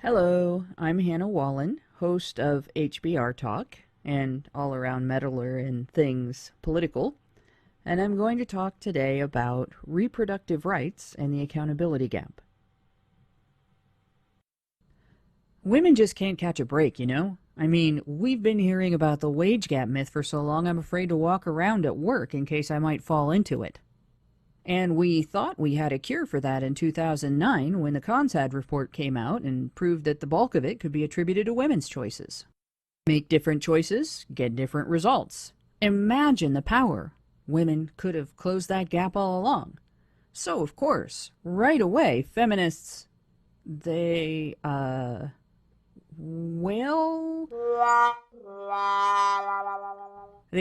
Hello, I'm Hannah Wallen, host of HBR Talk and all-around meddler in things political, and I'm going to talk today about reproductive rights and the accountability gap. Women just can't catch a break, you know? I mean, we've been hearing about the wage gap myth for so long I'm afraid to walk around at work in case I might fall into it. And we thought we had a cure for that in 2009 when the CONSAD report came out and proved that the bulk of it could be attributed to women's choices. Make different choices, get different results. Imagine the power. Women could have closed that gap all along. So, of course, right away, feminists, they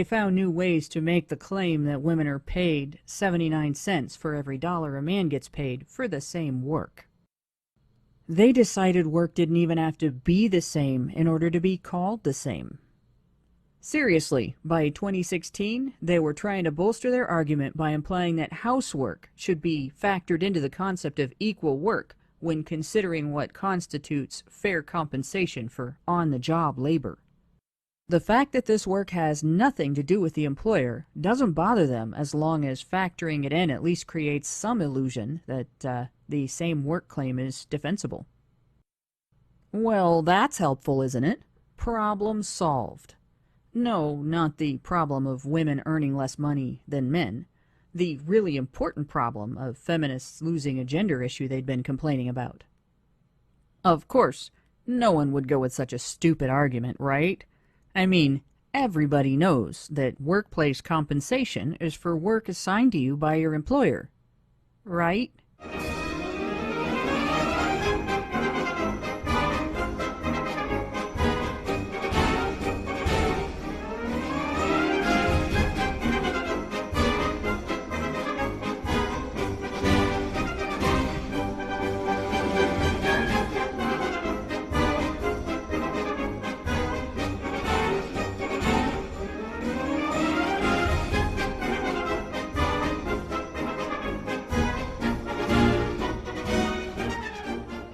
found new ways to make the claim that women are paid 79 cents for every dollar a man gets paid for the same work. They decided work didn't even have to be the same in order to be called the same. Seriously, by 2016, they were trying to bolster their argument by implying that housework should be factored into the concept of equal work when considering what constitutes fair compensation for on-the-job labor. The fact that this work has nothing to do with the employer doesn't bother them as long as factoring it in at least creates some illusion that the same work claim is defensible. Well, that's helpful, isn't it? Problem solved. No, not the problem of women earning less money than men. The really important problem of feminists losing a gender issue they'd been complaining about. Of course, no one would go with such a stupid argument, right? I mean, everybody knows that workplace compensation is for work assigned to you by your employer, right?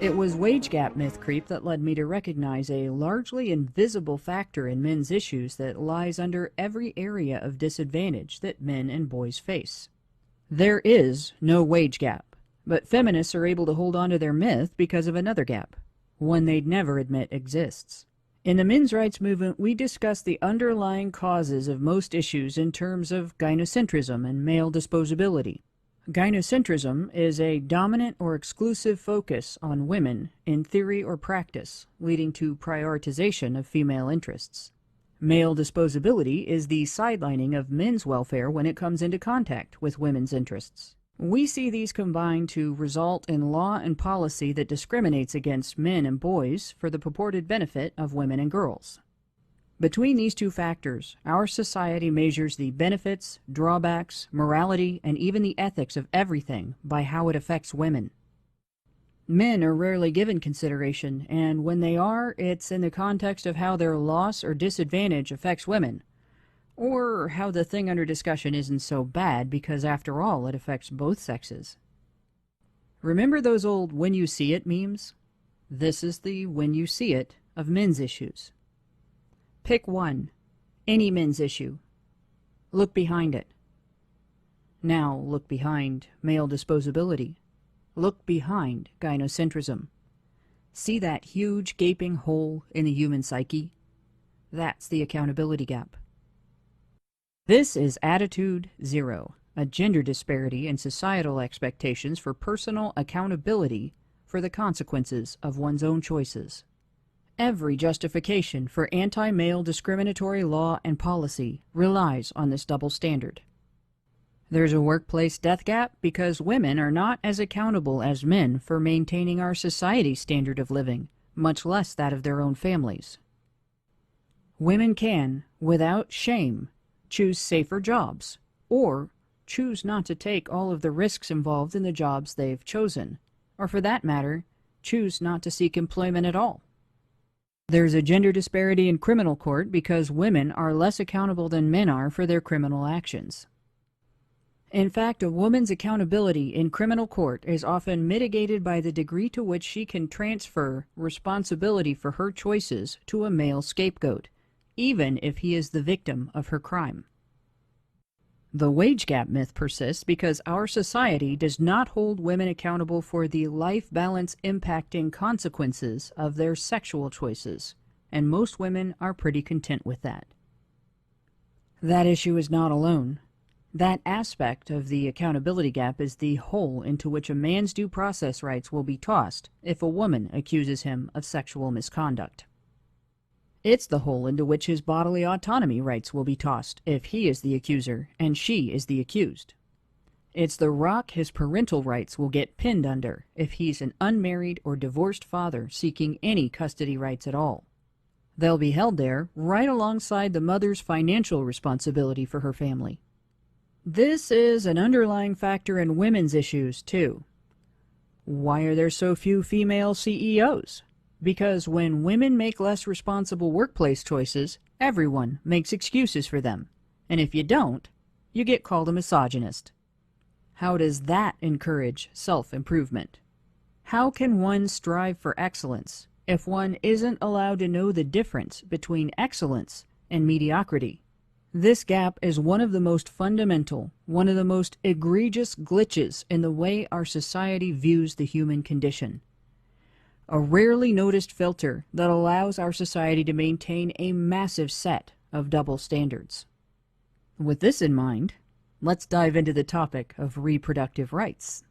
It was wage gap myth creep that led me to recognize a largely invisible factor in men's issues that lies under every area of disadvantage that men and boys face. There is no wage gap, but feminists are able to hold on to their myth because of another gap, one they'd never admit exists. In the men's rights movement, we discuss the underlying causes of most issues in terms of gynocentrism and male disposability. Gynocentrism is a dominant or exclusive focus on women in theory or practice, leading to prioritization of female interests. Male disposability is the sidelining of men's welfare when it comes into contact with women's interests. We see these combine to result in law and policy that discriminates against men and boys for the purported benefit of women and girls. Between these two factors, our society measures the benefits, drawbacks, morality, and even the ethics of everything by how it affects women. Men are rarely given consideration, and when they are, it's in the context of how their loss or disadvantage affects women, or how the thing under discussion isn't so bad because, after all, it affects both sexes. Remember those old "when you see it" memes? This is the "when you see it" of men's issues. Pick one, any men's issue. Look behind it. Now look behind male disposability. Look behind gynocentrism. See that huge gaping hole in the human psyche? That's the accountability gap. This is Attitude Zero, a gender disparity in societal expectations for personal accountability for the consequences of one's own choices. Every justification for anti-male discriminatory law and policy relies on this double standard. There's a workplace death gap because women are not as accountable as men for maintaining our society's standard of living, much less that of their own families. Women can, without shame, choose safer jobs, or choose not to take all of the risks involved in the jobs they've chosen, or for that matter, choose not to seek employment at all. There's a gender disparity in criminal court because women are less accountable than men are for their criminal actions. In fact, a woman's accountability in criminal court is often mitigated by the degree to which she can transfer responsibility for her choices to a male scapegoat, even if he is the victim of her crime. The wage gap myth persists because our society does not hold women accountable for the life balance impacting consequences of their sexual choices, and most women are pretty content with that. That issue is not alone. That aspect of the accountability gap is the hole into which a man's due process rights will be tossed if a woman accuses him of sexual misconduct. It's the hole into which his bodily autonomy rights will be tossed if he is the accuser and she is the accused. It's the rock his parental rights will get pinned under if he's an unmarried or divorced father seeking any custody rights at all. They'll be held there right alongside the mother's financial responsibility for her family. This is an underlying factor in women's issues, too. Why are there so few female CEOs? Because when women make less responsible workplace choices, everyone makes excuses for them. And if you don't, you get called a misogynist. How does that encourage self-improvement? How can one strive for excellence if one isn't allowed to know the difference between excellence and mediocrity? This gap is one of the most fundamental, one of the most egregious glitches in the way our society views the human condition. A rarely noticed filter that allows our society to maintain a massive set of double standards. With this in mind, let's dive into the topic of reproductive rights.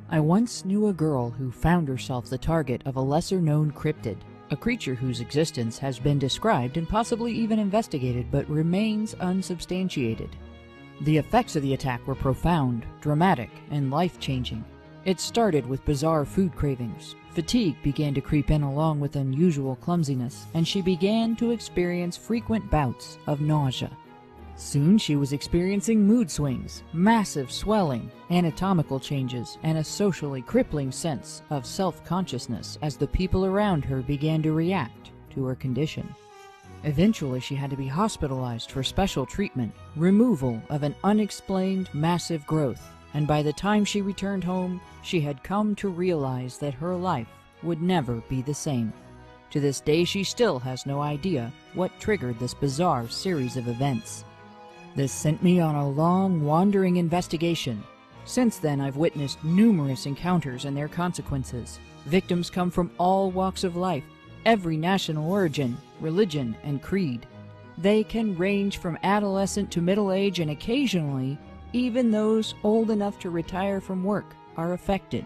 I once knew a girl who found herself the target of a lesser-known cryptid, a creature whose existence has been described and possibly even investigated but remains unsubstantiated. The effects of the attack were profound, dramatic, and life-changing. It started with bizarre food cravings. Fatigue began to creep in along with unusual clumsiness, and she began to experience frequent bouts of nausea. Soon she was experiencing mood swings, massive swelling, anatomical changes, and a socially crippling sense of self-consciousness as the people around her began to react to her condition. Eventually she had to be hospitalized for special treatment, removal of an unexplained massive growth, and by the time she returned home, she had come to realize that her life would never be the same. To this day, she still has no idea what triggered this bizarre series of events. This sent me on a long, wandering investigation. Since then, I've witnessed numerous encounters and their consequences. Victims come from all walks of life, every national origin, religion, and creed. They can range from adolescent to middle age, and occasionally, even those old enough to retire from work are affected.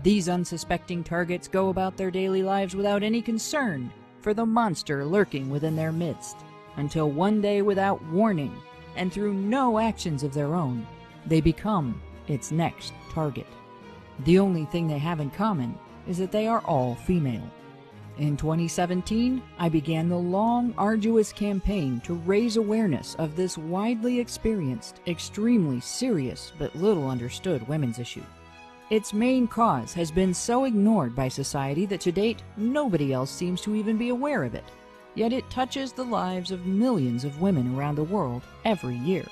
These unsuspecting targets go about their daily lives without any concern for the monster lurking within their midst, until one day, without warning, and through no actions of their own, they become its next target. The only thing they have in common is that they are all female. In 2017, I began the long, arduous campaign to raise awareness of this widely experienced, extremely serious, but little understood women's issue. Its main cause has been so ignored by society that to date, nobody else seems to even be aware of it. Yet it touches the lives of millions of women around the world every year.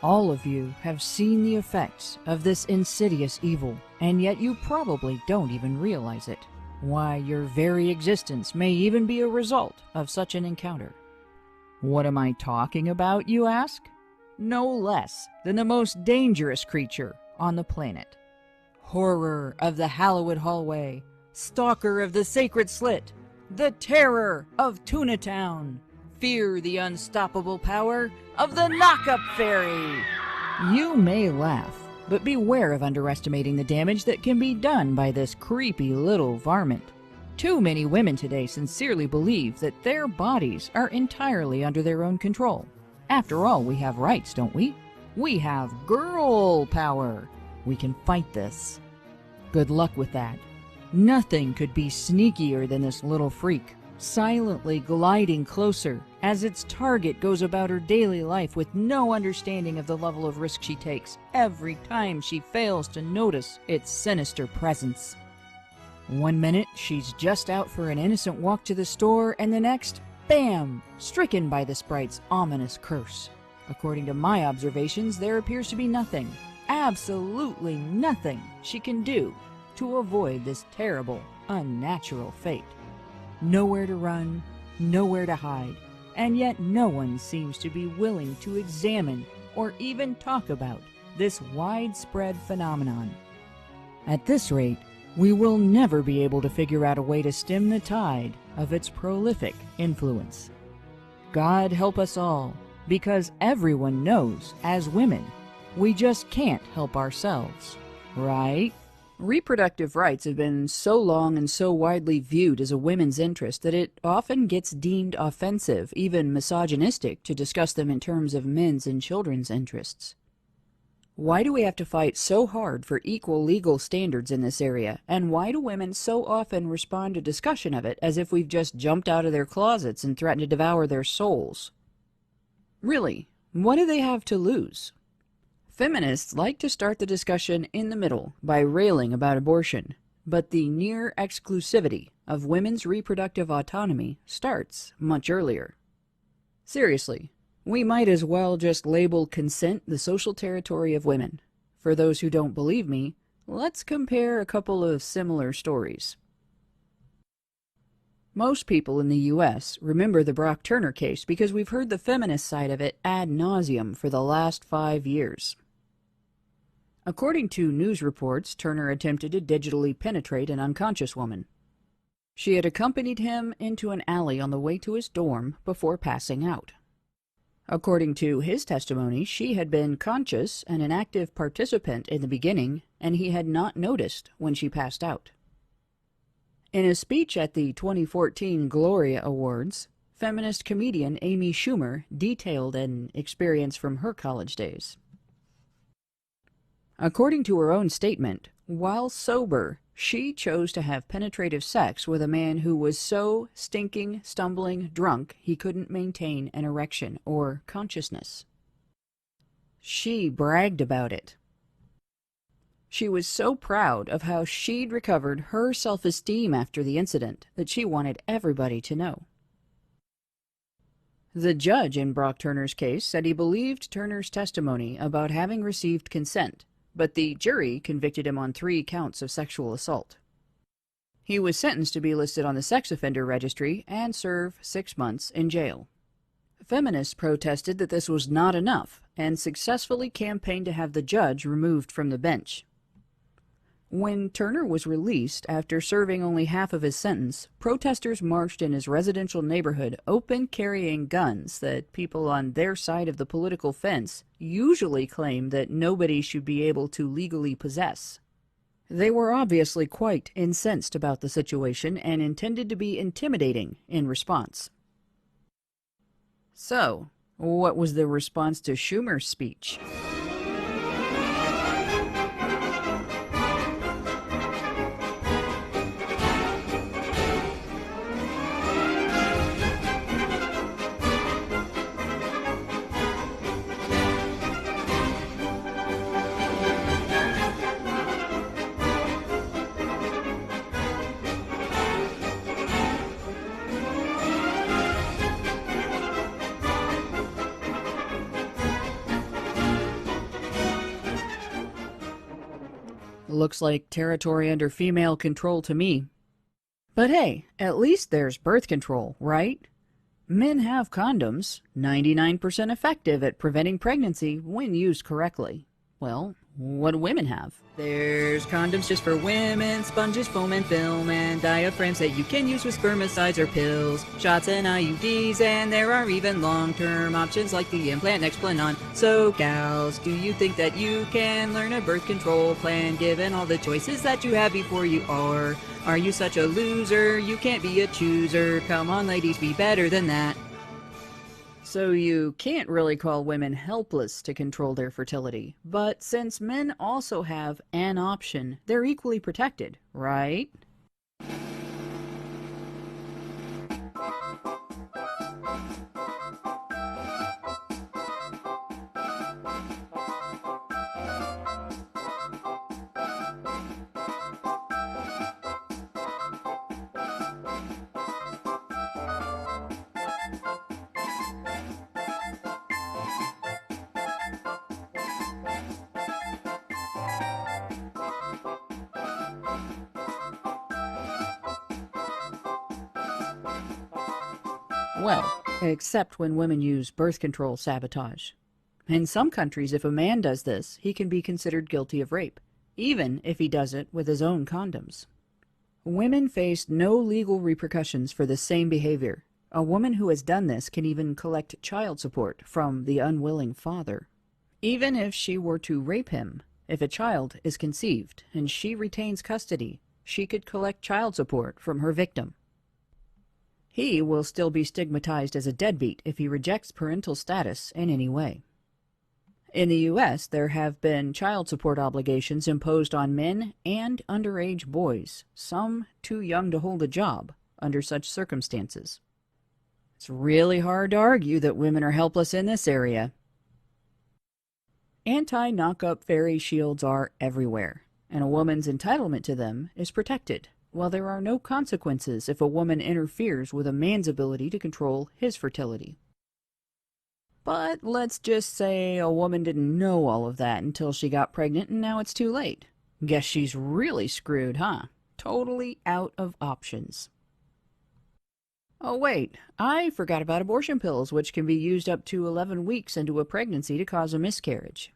All of you have seen the effects of this insidious evil, and yet you probably don't even realize it. Why, your very existence may even be a result of such an encounter. What am I talking about, you ask? No less than the most dangerous creature on the planet. Horror of the hallowed hallway, stalker of the sacred slit, the terror of Tuna Town. Fear the unstoppable power of the knock-up fairy. You may laugh, but beware of underestimating the damage that can be done by this creepy little varmint. Too many women today sincerely believe that their bodies are entirely under their own control. After all, we have rights, don't we? We have girl power. We can fight this. Good luck with that. Nothing could be sneakier than this little freak, silently gliding closer as its target goes about her daily life with no understanding of the level of risk she takes every time she fails to notice its sinister presence. One minute, she's just out for an innocent walk to the store, and the next, bam, stricken by the sprite's ominous curse. According to my observations, there appears to be nothing, absolutely nothing, she can do to avoid this terrible, unnatural fate. Nowhere to run, nowhere to hide, and yet no one seems to be willing to examine or even talk about this widespread phenomenon. At this rate, we will never be able to figure out a way to stem the tide of its prolific influence. God help us all, because everyone knows, as women, we just can't help ourselves, right? Reproductive rights have been so long and so widely viewed as a women's interest that it often gets deemed offensive, even misogynistic, to discuss them in terms of men's and children's interests. Why do we have to fight so hard for equal legal standards in this area, and why do women so often respond to discussion of it as if we've just jumped out of their closets and threatened to devour their souls? Really, what do they have to lose? Feminists like to start the discussion in the middle by railing about abortion, but the near exclusivity of women's reproductive autonomy starts much earlier. Seriously, we might as well just label consent the social territory of women. For those who don't believe me, let's compare a couple of similar stories. Most people in the U.S. remember the Brock Turner case because we've heard the feminist side of it ad nauseum for the last 5 years. According to news reports, Turner attempted to digitally penetrate an unconscious woman. She had accompanied him into an alley on the way to his dorm before passing out. According to his testimony, she had been conscious and an active participant in the beginning, and he had not noticed when she passed out. In a speech at the 2014 Gloria Awards, feminist comedian Amy Schumer detailed an experience from her college days. According to her own statement, while sober, she chose to have penetrative sex with a man who was so stinking, stumbling drunk he couldn't maintain an erection or consciousness. She bragged about it. She was so proud of how she'd recovered her self-esteem after the incident that she wanted everybody to know. The judge in Brock Turner's case said he believed Turner's testimony about having received consent, but the jury convicted him on 3 counts of sexual assault. He was sentenced to be listed on the sex offender registry and serve 6 months in jail. Feminists protested that this was not enough and successfully campaigned to have the judge removed from the bench. When Turner was released after serving only half of his sentence, protesters marched in his residential neighborhood carrying guns that people on their side of the political fence usually claim that nobody should be able to legally possess. They were obviously quite incensed about the situation and intended to be intimidating in response. So, what was the response to Schumer's speech? Looks like territory under female control to me. But hey, at least there's birth control, right? Men have condoms, 99% effective at preventing pregnancy when used correctly. Well, what do women have? There's condoms just for women, sponges, foam and film, and diaphragms that you can use with spermicides or pills, shots and IUDs, and there are even long-term options like the implant Nexplanon. So gals, do you think that you can learn a birth control plan given all the choices that you have before you are? Are you such a loser? You can't be a chooser. Come on ladies, be better than that. So you can't really call women helpless to control their fertility, but since men also have an option, they're equally protected, right? Well, except when women use birth control sabotage. In some countries, if a man does this, he can be considered guilty of rape, even if he does it with his own condoms. Women face no legal repercussions for the same behavior. A woman who has done this can even collect child support from the unwilling father. Even if she were to rape him, if a child is conceived and she retains custody, she could collect child support from her victim. He will still be stigmatized as a deadbeat if he rejects parental status in any way. In the U.S., there have been child support obligations imposed on men and underage boys, some too young to hold a job under such circumstances. It's really hard to argue that women are helpless in this area. Anti-knock-up fairy shields are everywhere, and a woman's entitlement to them is protected, while there are no consequences if a woman interferes with a man's ability to control his fertility. But let's just say a woman didn't know all of that until she got pregnant and now it's too late. Guess she's really screwed, huh? Totally out of options. Oh wait, I forgot about abortion pills, which can be used up to 11 weeks into a pregnancy to cause a miscarriage.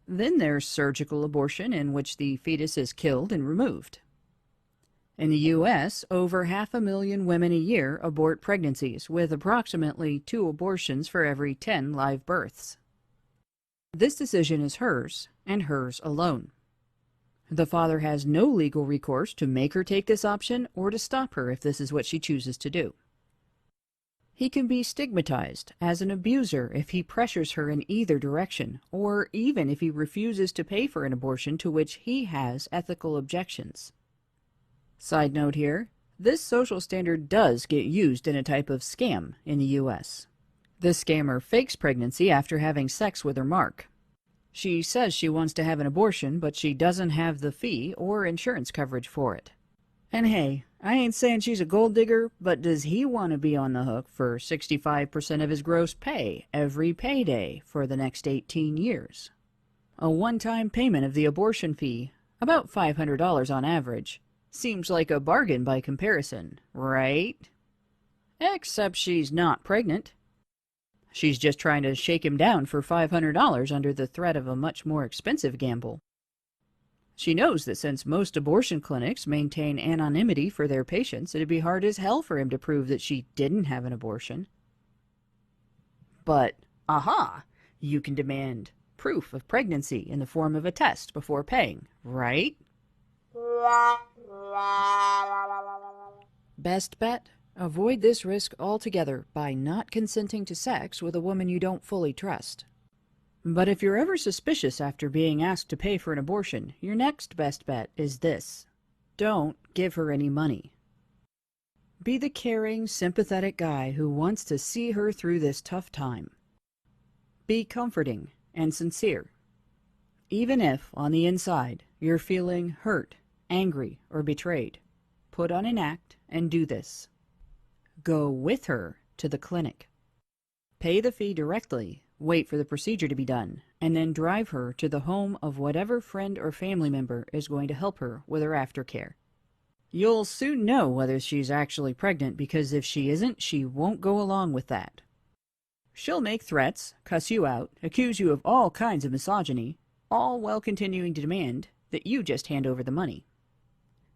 Then there's surgical abortion, in which the fetus is killed and removed. In the U.S., over 500,000 women a year abort pregnancies, with approximately 2 abortions for every 10 live births. This decision is hers, and hers alone. The father has no legal recourse to make her take this option or to stop her if this is what she chooses to do. He can be stigmatized as an abuser if he pressures her in either direction, or even if he refuses to pay for an abortion to which he has ethical objections. Side note here, this social standard does get used in a type of scam in the U.S. The scammer fakes pregnancy after having sex with her mark. She says she wants to have an abortion, but she doesn't have the fee or insurance coverage for it. And hey, I ain't saying she's a gold digger, but does he want to be on the hook for 65% of his gross pay every payday for the next 18 years? A one-time payment of the abortion fee, about $500 on average, seems like a bargain by comparison, right? Except she's not pregnant. She's just trying to shake him down for $500 under the threat of a much more expensive gamble. She knows that since most abortion clinics maintain anonymity for their patients, it'd be hard as hell for him to prove that she didn't have an abortion. But, aha! You can demand proof of pregnancy in the form of a test before paying, right? Best bet? Avoid this risk altogether by not consenting to sex with a woman you don't fully trust. But if you're ever suspicious after being asked to pay for an abortion, your next best bet is this: don't give her any money. Be the caring, sympathetic guy who wants to see her through this tough time. Be comforting and sincere. Even if, on the inside, you're feeling hurt, angry, or betrayed, put on an act and do this. Go with her to the clinic. Pay the fee directly, wait for the procedure to be done, and then drive her to the home of whatever friend or family member is going to help her with her aftercare. You'll soon know whether she's actually pregnant, because if she isn't, she won't go along with that. She'll make threats, cuss you out, accuse you of all kinds of misogyny, all while continuing to demand that you just hand over the money.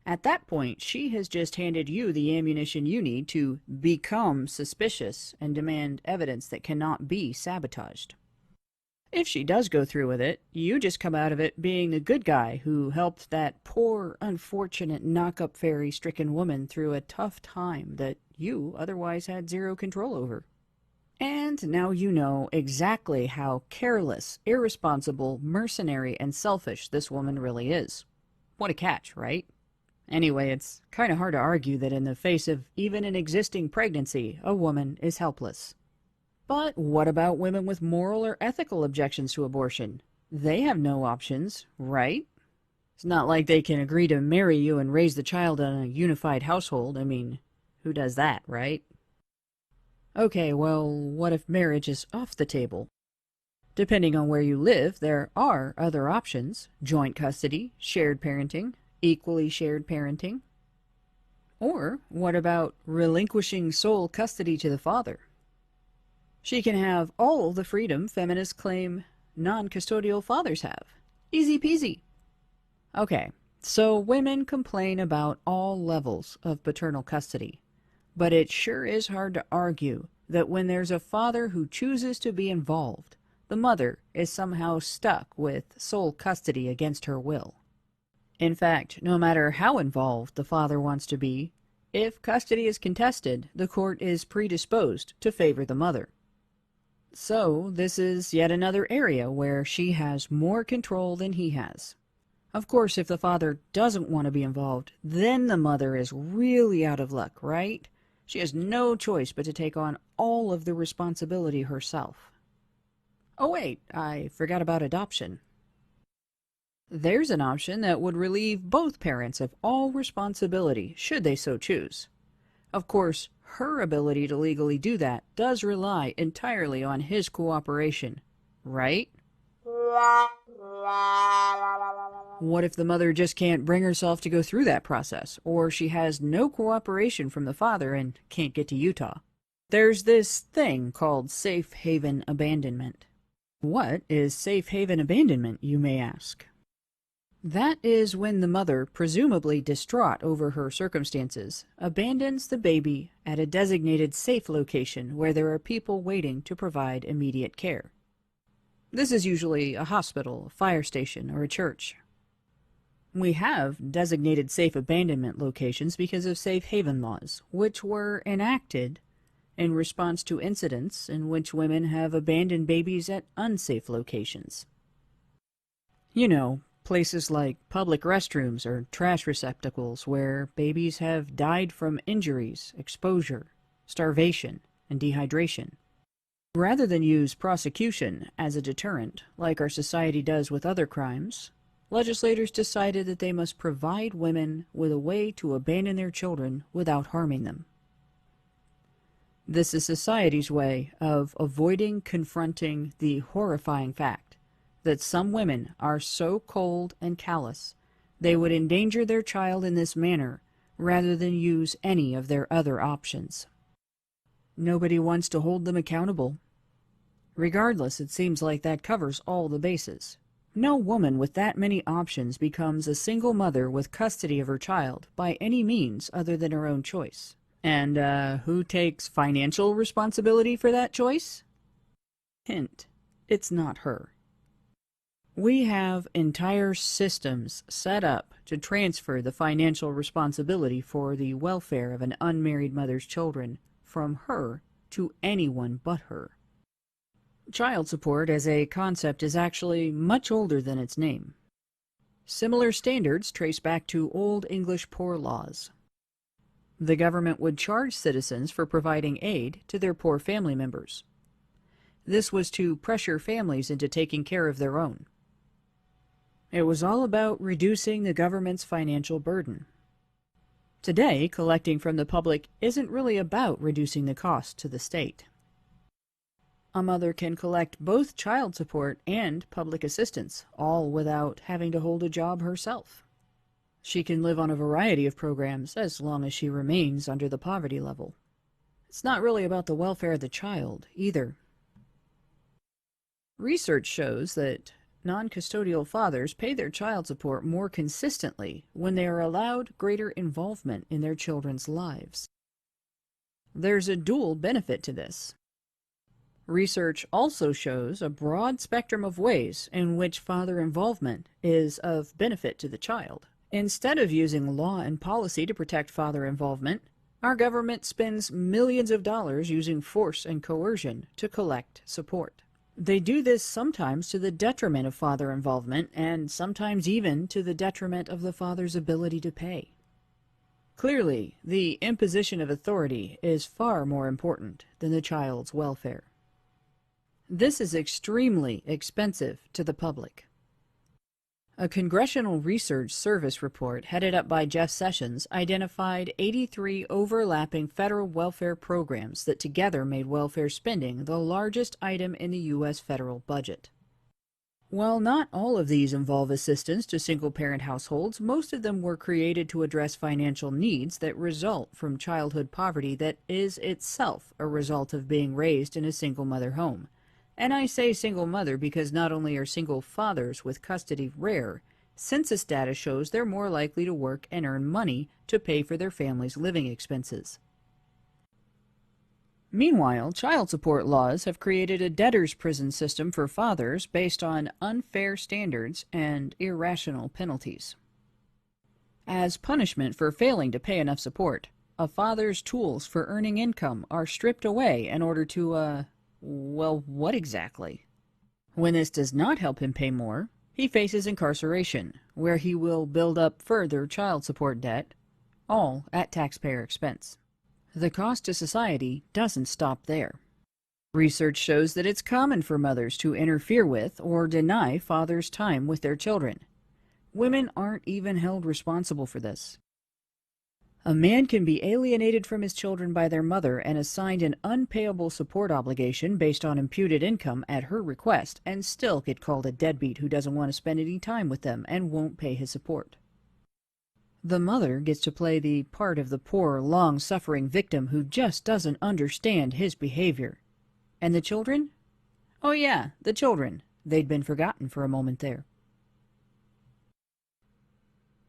At that point, she has just handed you the ammunition you need to become suspicious and demand evidence that cannot be sabotaged. If she does go through with it, you just come out of it being the good guy who helped that poor, unfortunate knock-up fairy-stricken woman through a tough time that you otherwise had zero control over. And now you know exactly how careless, irresponsible, mercenary, and selfish this woman really is. What a catch, right? Anyway, it's kind of hard to argue that in the face of even an existing pregnancy, a woman is helpless. But what about women with moral or ethical objections to abortion? They have no options, right? It's not like they can agree to marry you and raise the child in a unified household. I mean, who does that, right? Okay, well, what if marriage is off the table? Depending on where you live, there are other options: joint custody, shared parenting, equally shared parenting. Or what about relinquishing sole custody to the father? She can have all the freedom feminists claim non-custodial fathers have. Easy peasy. Okay, so women complain about all levels of paternal custody, but it sure is hard to argue that when there's a father who chooses to be involved, the mother is somehow stuck with sole custody against her will. In fact, no matter how involved the father wants to be, if custody is contested, the court is predisposed to favor the mother. So, this is yet another area where she has more control than he has. Of course, if the father doesn't want to be involved, then the mother is really out of luck, right? She has no choice but to take on all of the responsibility herself. Oh wait, I forgot about adoption. There's an option that would relieve both parents of all responsibility, should they so choose. Of course, her ability to legally do that does rely entirely on his cooperation, right? What if the mother just can't bring herself to go through that process, or she has no cooperation from the father and can't get to Utah? There's this thing called safe haven abandonment. What is safe haven abandonment, you may ask? That is when the mother, presumably distraught over her circumstances, abandons the baby at a designated safe location where there are people waiting to provide immediate care. This is usually a hospital, a fire station, or a church. We have designated safe abandonment locations because of safe haven laws, which were enacted in response to incidents in which women have abandoned babies at unsafe locations. You know, places like public restrooms or trash receptacles where babies have died from injuries, exposure, starvation, and dehydration. Rather than use prosecution as a deterrent, like our society does with other crimes, legislators decided that they must provide women with a way to abandon their children without harming them. This is society's way of avoiding confronting the horrifying fact that some women are so cold and callous they would endanger their child in this manner rather than use any of their other options. Nobody wants to hold them accountable. Regardless, it seems like that covers all the bases. No woman with that many options becomes a single mother with custody of her child by any means other than her own choice. And who takes financial responsibility for that choice? Hint, it's not her. We have entire systems set up to transfer the financial responsibility for the welfare of an unmarried mother's children from her to anyone but her. Child support as a concept is actually much older than its name. Similar standards trace back to Old English poor laws. The government would charge citizens for providing aid to their poor family members. This was to pressure families into taking care of their own. It was all about reducing the government's financial burden. Today, collecting from the public isn't really about reducing the cost to the state. A mother can collect both child support and public assistance, all without having to hold a job herself. She can live on a variety of programs as long as she remains under the poverty level. It's not really about the welfare of the child, either. Research shows that non-custodial fathers pay their child support more consistently when they are allowed greater involvement in their children's lives. There's a dual benefit to this. Research also shows a broad spectrum of ways in which father involvement is of benefit to the child. Instead of using law and policy to protect father involvement, our government spends millions of dollars using force and coercion to collect support. They do this sometimes to the detriment of father involvement, and sometimes even to the detriment of the father's ability to pay. Clearly, the imposition of authority is far more important than the child's welfare. This is extremely expensive to the public. A Congressional Research Service report headed up by Jeff Sessions identified 83 overlapping federal welfare programs that together made welfare spending the largest item in the U.S. federal budget. While not all of these involve assistance to single-parent households, most of them were created to address financial needs that result from childhood poverty that is itself a result of being raised in a single-mother home. And I say single mother because not only are single fathers with custody rare, census data shows they're more likely to work and earn money to pay for their family's living expenses. Meanwhile, child support laws have created a debtor's prison system for fathers based on unfair standards and irrational penalties. As punishment for failing to pay enough support, a father's tools for earning income are stripped away in order to, well, what exactly? When this does not help him pay more, he faces incarceration, where he will build up further child support debt, all at taxpayer expense. The cost to society doesn't stop there. Research shows that it's common for mothers to interfere with or deny fathers time with their children. Women aren't even held responsible for this. A man can be alienated from his children by their mother and assigned an unpayable support obligation based on imputed income at her request and still get called a deadbeat who doesn't want to spend any time with them and won't pay his support. The mother gets to play the part of the poor, long-suffering victim who just doesn't understand his behavior. And the children? Oh yeah, the children. They'd been forgotten for a moment there.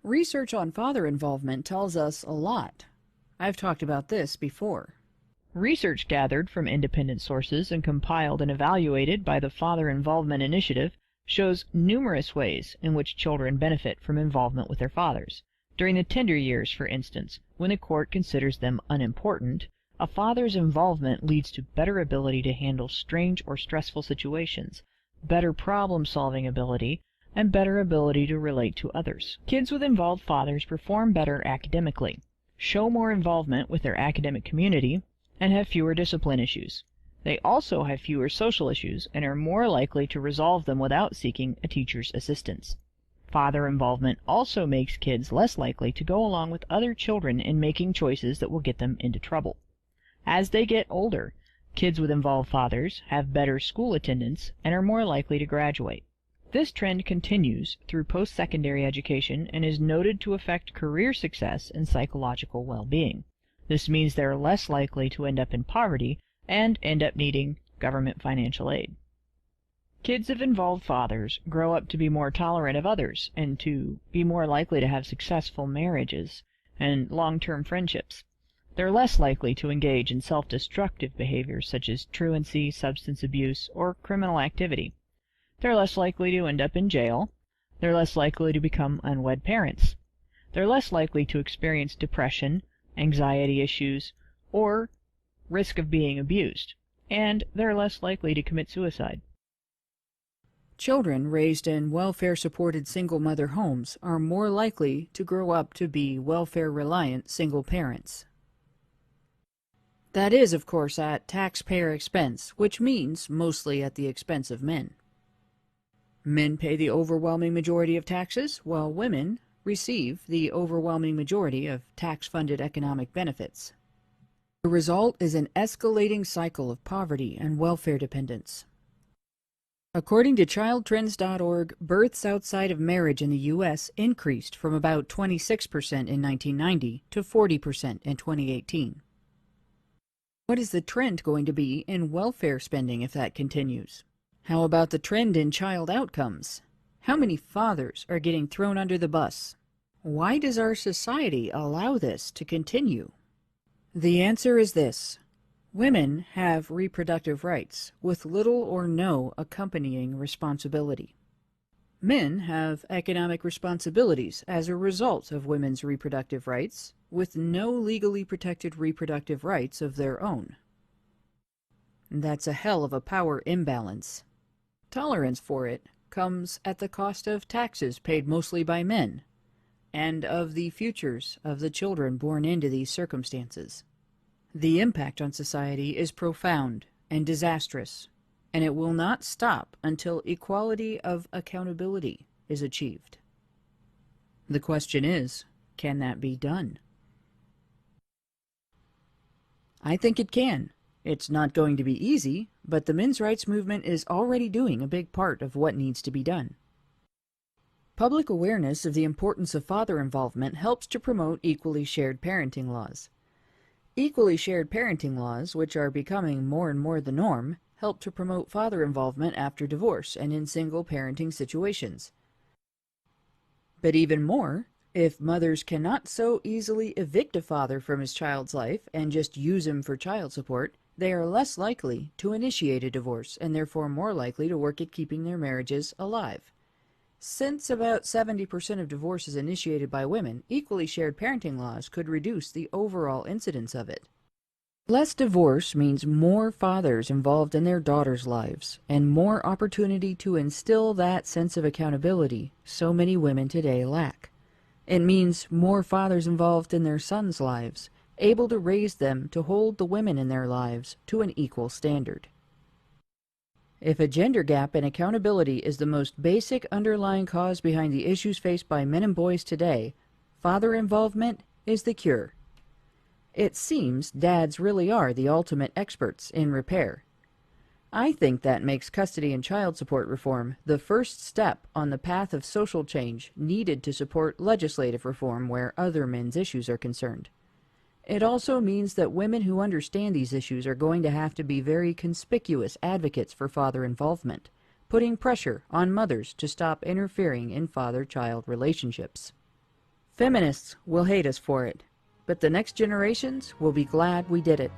Research on father involvement tells us a lot. I've talked about this before. Research gathered from independent sources and compiled and evaluated by the Father Involvement Initiative shows numerous ways in which children benefit from involvement with their fathers. During the tender years, for instance, when the court considers them unimportant, a father's involvement leads to better ability to handle strange or stressful situations, better problem-solving ability, and better ability to relate to others. Kids with involved fathers perform better academically, show more involvement with their academic community, and have fewer discipline issues. They also have fewer social issues and are more likely to resolve them without seeking a teacher's assistance. Father involvement also makes kids less likely to go along with other children in making choices that will get them into trouble. As they get older, kids with involved fathers have better school attendance and are more likely to graduate. This trend continues through post-secondary education and is noted to affect career success and psychological well-being. This means they're less likely to end up in poverty and end up needing government financial aid. Kids of involved fathers grow up to be more tolerant of others and to be more likely to have successful marriages and long-term friendships. They're less likely to engage in self-destructive behaviors such as truancy, substance abuse, or criminal activity. They're less likely to end up in jail. They're less likely to become unwed parents. They're less likely to experience depression, anxiety issues, or risk of being abused. And they're less likely to commit suicide. Children raised in welfare-supported single-mother homes are more likely to grow up to be welfare-reliant single parents. That is, of course, at taxpayer expense, which means mostly at the expense of men. Men pay the overwhelming majority of taxes, while women receive the overwhelming majority of tax-funded economic benefits. The result is an escalating cycle of poverty and welfare dependence. According to childtrends.org, births outside of marriage in the U.S. increased from about 26% in 1990 to 40% in 2018. What is the trend going to be in welfare spending if that continues? How about the trend in child outcomes? How many fathers are getting thrown under the bus? Why does our society allow this to continue? The answer is this. Women have reproductive rights with little or no accompanying responsibility. Men have economic responsibilities as a result of women's reproductive rights with no legally protected reproductive rights of their own. That's a hell of a power imbalance. Tolerance for it comes at the cost of taxes paid mostly by men, and of the futures of the children born into these circumstances. The impact on society is profound and disastrous, and it will not stop until equality of accountability is achieved. The question is, can that be done? I think it can. It's not going to be easy, but the men's rights movement is already doing a big part of what needs to be done. Public awareness of the importance of father involvement helps to promote equally shared parenting laws. Equally shared parenting laws, which are becoming more and more the norm, help to promote father involvement after divorce and in single parenting situations. But even more, if mothers cannot so easily evict a father from his child's life and just use him for child support, they are less likely to initiate a divorce and therefore more likely to work at keeping their marriages alive. Since about 70% of divorce is initiated by women, equally shared parenting laws could reduce the overall incidence of it. Less divorce means more fathers involved in their daughters' lives, and more opportunity to instill that sense of accountability so many women today lack. It means more fathers involved in their sons' lives, able to raise them to hold the women in their lives to an equal standard. If a gender gap in accountability is the most basic underlying cause behind the issues faced by men and boys today, father involvement is the cure. It seems dads really are the ultimate experts in repair. I think that makes custody and child support reform the first step on the path of social change needed to support legislative reform where other men's issues are concerned. It also means that women who understand these issues are going to have to be very conspicuous advocates for father involvement, putting pressure on mothers to stop interfering in father-child relationships. Feminists will hate us for it, but the next generations will be glad we did it.